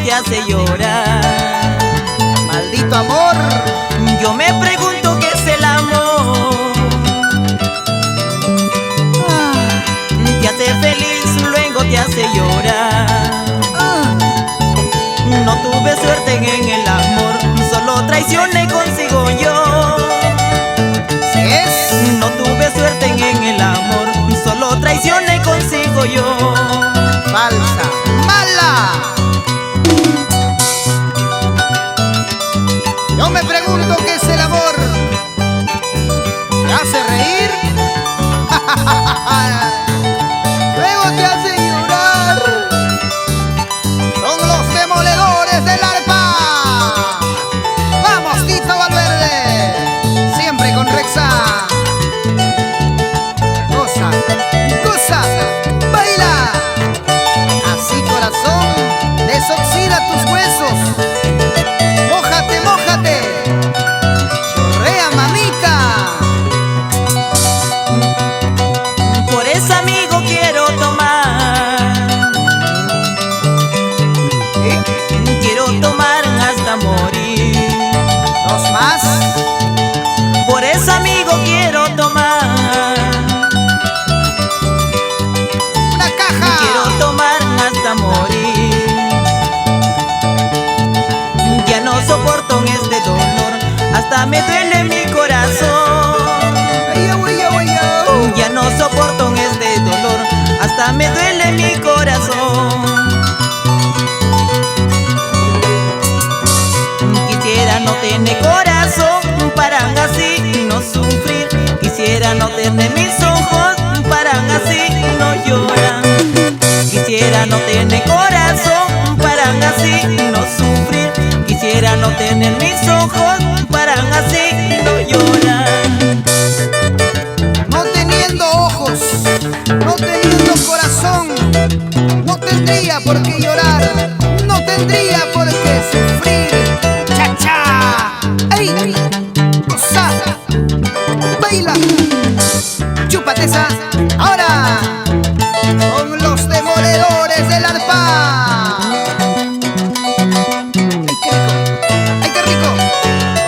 te hace llorar. Maldito amor. Yo me pregunto qué es el amor. Te hace feliz, luego te hace llorar. No tuve suerte en el amor, solo traicioné consigo yo. ¿Sí es? No tuve suerte en el amor, solo traicioné consigo yo. Falsa, mala. Yo me pregunto qué es el amor. ¿Te hace reír? Luego te hace llorar. Son los demoledores del arpa. Vamos, Tito Valverde. Siempre con Rexa. Goza, goza, baila. Así, corazón, desoxida tus huesos. Mójate, mójate. Chorrea, mamita. Por ese amigo quiero tomar. Quiero tomar hasta morir. Dos más. Por ese amigo quiero tomar. Una caja. Quiero tomar hasta morir. Ya no soporto este dolor, hasta me duele mi corazón. Ay, ay, ay, ay. Ya no soporto este dolor, hasta me duele mi corazón. Quisiera no tener corazón para así no sufrir. Quisiera no tener mis ojos para así no llorar. Quisiera no tener corazón para así no sufrir. Quisiera no tener mis ojos para así no llorar. No teniendo ojos, no teniendo corazón, no tendría por qué llorar, no tendría por qué sufrir. Cha-cha, ey, goza, baila, chúpate esa. Ahora, con los demoledores del arpa. Ay, qué rico,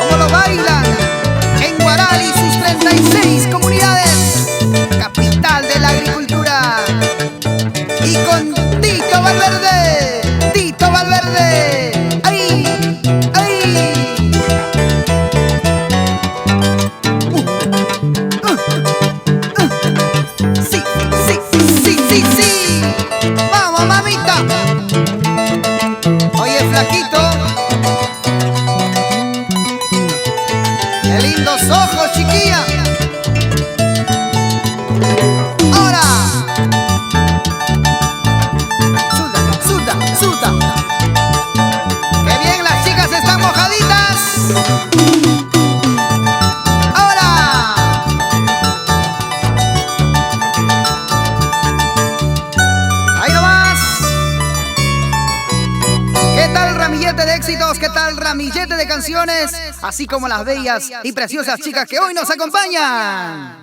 cómo lo bailan en Guaral y sus 36 comunidades, capital de la agricultura. Y con Tito Valverde, Tito Valverde. ¡Ay! ¡Ay! Sí, sí, sí, sí, sí. Vamos, mamita. Oye, flaquito. Qué lindos ojos, chiquilla. Ahora. Suda, suda, suda. Qué bien, las chicas están mojaditas. Ahora. Ahí nomás. ¿Qué tal, ramillete de éxitos? ¿Qué tal, ramillete de canciones? Así como las bellas y preciosas chicas que hoy nos acompañan.